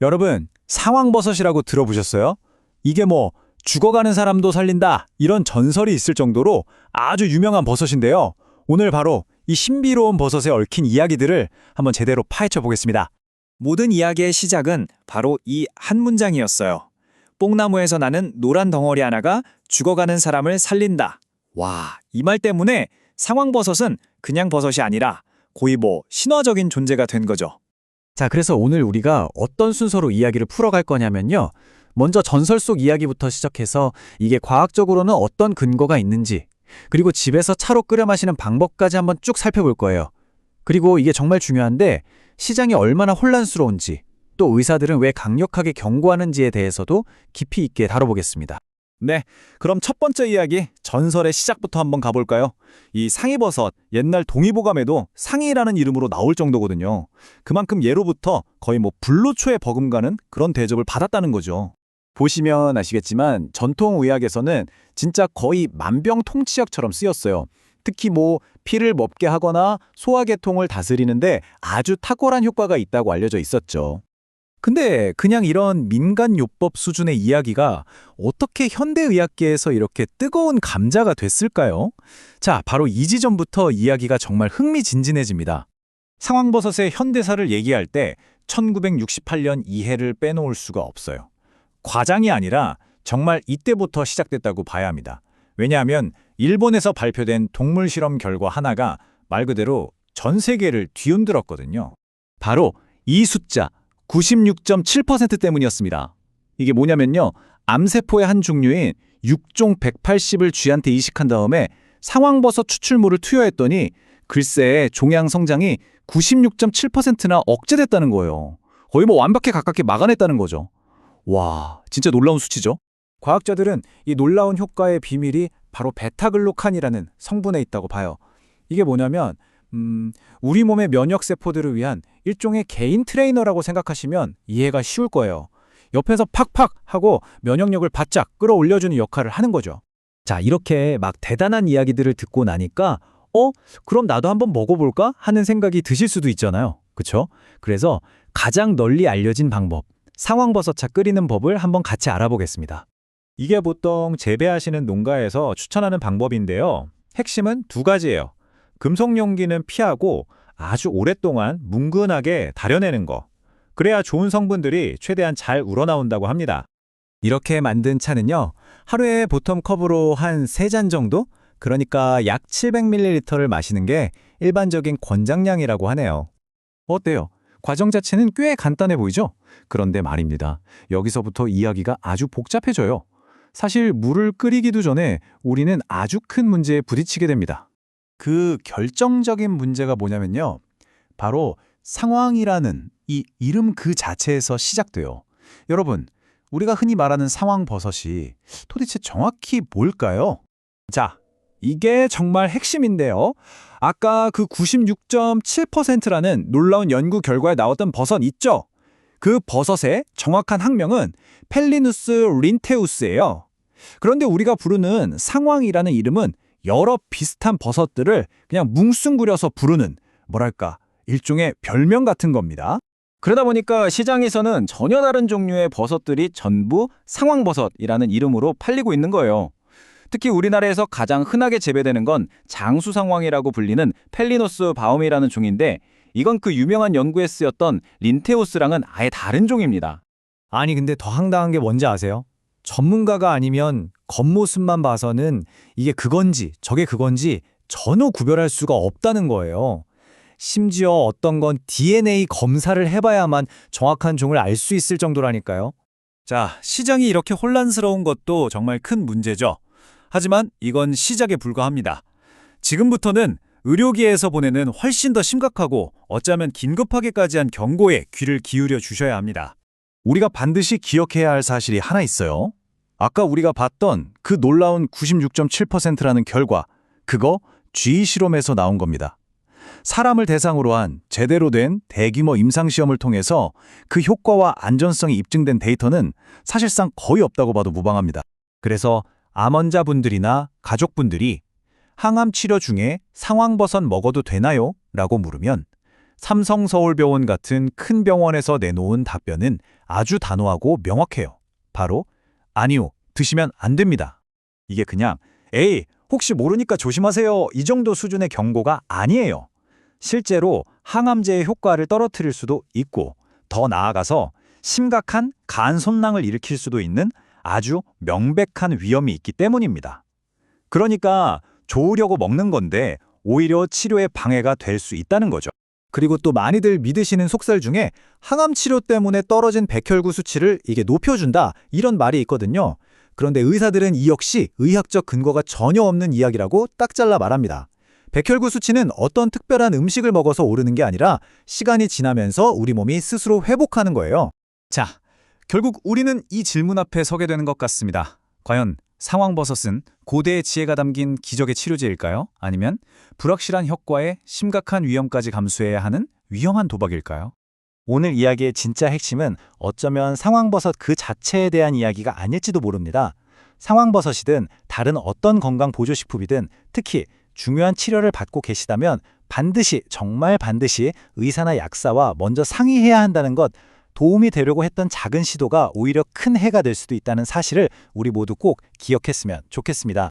여러분, 상황버섯이라고 들어보셨어요? 이게 뭐 죽어가는 사람도 살린다 이런 전설이 있을 정도로 아주 유명한 버섯인데요. 오늘 바로 이 신비로운 버섯에 얽힌 이야기들을 한번 제대로 파헤쳐 보겠습니다. 모든 이야기의 시작은 바로 이 한 문장이었어요. 뽕나무에서 나는 노란 덩어리 하나가 죽어가는 사람을 살린다. 와, 이 말 때문에 상황버섯은 그냥 버섯이 아니라 거의 신화적인 존재가 된 거죠. 자, 그래서 오늘 우리가 어떤 순서로 이야기를 풀어갈 거냐면요. 먼저 전설 속 이야기부터 시작해서 이게 과학적으로는 어떤 근거가 있는지, 그리고 집에서 차로 끓여 마시는 방법까지 한번 쭉 살펴볼 거예요. 그리고 이게 정말 중요한데 시장이 얼마나 혼란스러운지, 또 의사들은 왜 강력하게 경고하는지에 대해서도 깊이 있게 다뤄보겠습니다. 네, 그럼 첫 번째 이야기, 전설의 시작부터 한번 가볼까요? 이 상이버섯, 옛날 동의보감에도 상이라는 이름으로 나올 정도거든요. 그만큼 예로부터 거의 불로초에 버금가는 그런 대접을 받았다는 거죠. 보시면 아시겠지만 전통의학에서는 진짜 거의 만병통치약처럼 쓰였어요. 특히 피를 멎게 하거나 소화계통을 다스리는데 아주 탁월한 효과가 있다고 알려져 있었죠. 근데 그냥 이런 민간요법 수준의 이야기가 어떻게 현대의학계에서 이렇게 뜨거운 감자가 됐을까요? 자, 바로 이 지점부터 이야기가 정말 흥미진진해집니다. 상황버섯의 현대사를 얘기할 때 1968년 이해를 빼놓을 수가 없어요. 과장이 아니라 정말 이때부터 시작됐다고 봐야 합니다. 왜냐하면 일본에서 발표된 동물 실험 결과 하나가 말 그대로 전 세계를 뒤흔들었거든요. 바로 이 숫자 96.7% 때문이었습니다. 이게 뭐냐면요. 암세포의 한 종류인 육종 180을 쥐한테 이식한 다음에 상황버섯 추출물을 투여했더니 글쎄 종양 성장이 96.7%나 억제됐다는 거예요. 거의 완벽에 가깝게 막아냈다는 거죠. 와, 진짜 놀라운 수치죠? 과학자들은 이 놀라운 효과의 비밀이 바로 베타글루칸이라는 성분에 있다고 봐요. 이게 뭐냐면 우리 몸의 면역세포들을 위한 일종의 개인 트레이너라고 생각하시면 이해가 쉬울 거예요. 옆에서 팍팍 하고 면역력을 바짝 끌어올려주는 역할을 하는 거죠. 자, 이렇게 막 대단한 이야기들을 듣고 나니까 그럼 나도 한번 먹어볼까? 하는 생각이 드실 수도 있잖아요. 그쵸? 그래서 가장 널리 알려진 방법, 상황버섯차 끓이는 법을 한번 같이 알아보겠습니다. 이게 보통 재배하시는 농가에서 추천하는 방법인데요. 핵심은 두 가지예요. 금속 용기는 피하고 아주 오랫동안 뭉근하게 다려내는 거. 그래야 좋은 성분들이 최대한 잘 우러나온다고 합니다. 이렇게 만든 차는요, 하루에 보통 컵으로 한 3잔 정도? 그러니까 약 700ml를 마시는 게 일반적인 권장량이라고 하네요. 어때요? 과정 자체는 꽤 간단해 보이죠? 그런데 말입니다. 여기서부터 이야기가 아주 복잡해져요. 사실 물을 끓이기도 전에 우리는 아주 큰 문제에 부딪히게 됩니다. 그 결정적인 문제가 뭐냐면요. 바로 상황이라는 이 이름 그 자체에서 시작돼요. 여러분, 우리가 흔히 말하는 상황버섯이 도대체 정확히 뭘까요? 자, 이게 정말 핵심인데요. 아까 그 96.7%라는 놀라운 연구 결과에 나왔던 버섯 있죠? 그 버섯의 정확한 학명은 펠리누스 린테우스예요. 그런데 우리가 부르는 상황이라는 이름은 여러 비슷한 버섯들을 그냥 뭉뚱그려서 부르는 뭐랄까 일종의 별명 같은 겁니다. 그러다 보니까 시장에서는 전혀 다른 종류의 버섯들이 전부 상황버섯이라는 이름으로 팔리고 있는 거예요. 특히 우리나라에서 가장 흔하게 재배되는 건 장수상황이라고 불리는 펠리노스 바움이라는 종인데 이건 그 유명한 연구에 쓰였던 린테우스랑은 아예 다른 종입니다. 아니, 근데 더 황당한 게 뭔지 아세요? 전문가가 아니면 겉모습만 봐서는 이게 그건지 저게 그건지 전혀 구별할 수가 없다는 거예요. 심지어 어떤 건 DNA 검사를 해봐야만 정확한 종을 알 수 있을 정도라니까요. 자, 시장이 이렇게 혼란스러운 것도 정말 큰 문제죠. 하지만 이건 시작에 불과합니다. 지금부터는 의료계에서 보내는 훨씬 더 심각하고 어쩌면 긴급하게까지 한 경고에 귀를 기울여 주셔야 합니다. 우리가 반드시 기억해야 할 사실이 하나 있어요. 아까 우리가 봤던 그 놀라운 96.7%라는 결과, 그거 쥐 실험에서 나온 겁니다. 사람을 대상으로 한 제대로 된 대규모 임상시험을 통해서 그 효과와 안전성이 입증된 데이터는 사실상 거의 없다고 봐도 무방합니다. 그래서 암 환자분들이나 가족분들이 항암 치료 중에 상황버섯 먹어도 되나요? 라고 물으면 삼성서울병원 같은 큰 병원에서 내놓은 답변은 아주 단호하고 명확해요. 바로 아니요, 드시면 안 됩니다. 이게 그냥 에이, 혹시 모르니까 조심하세요 이 정도 수준의 경고가 아니에요. 실제로 항암제의 효과를 떨어뜨릴 수도 있고 더 나아가서 심각한 간 손상을 일으킬 수도 있는 아주 명백한 위험이 있기 때문입니다. 그러니까 좋으려고 먹는 건데 오히려 치료에 방해가 될 수 있다는 거죠. 그리고 또 많이들 믿으시는 속설 중에 항암 치료 때문에 떨어진 백혈구 수치를 이게 높여준다 이런 말이 있거든요. 그런데 의사들은 이 역시 의학적 근거가 전혀 없는 이야기라고 딱 잘라 말합니다. 백혈구 수치는 어떤 특별한 음식을 먹어서 오르는 게 아니라 시간이 지나면서 우리 몸이 스스로 회복하는 거예요. 자, 결국 우리는 이 질문 앞에 서게 되는 것 같습니다. 과연 상황버섯은 고대의 지혜가 담긴 기적의 치료제일까요? 아니면 불확실한 효과에 심각한 위험까지 감수해야 하는 위험한 도박일까요? 오늘 이야기의 진짜 핵심은 어쩌면 상황버섯 그 자체에 대한 이야기가 아닐지도 모릅니다. 상황버섯이든 다른 어떤 건강 보조식품이든 특히 중요한 치료를 받고 계시다면 반드시 정말 반드시 의사나 약사와 먼저 상의해야 한다는 것, 도움이 되려고 했던 작은 시도가 오히려 큰 해가 될 수도 있다는 사실을 우리 모두 꼭 기억했으면 좋겠습니다.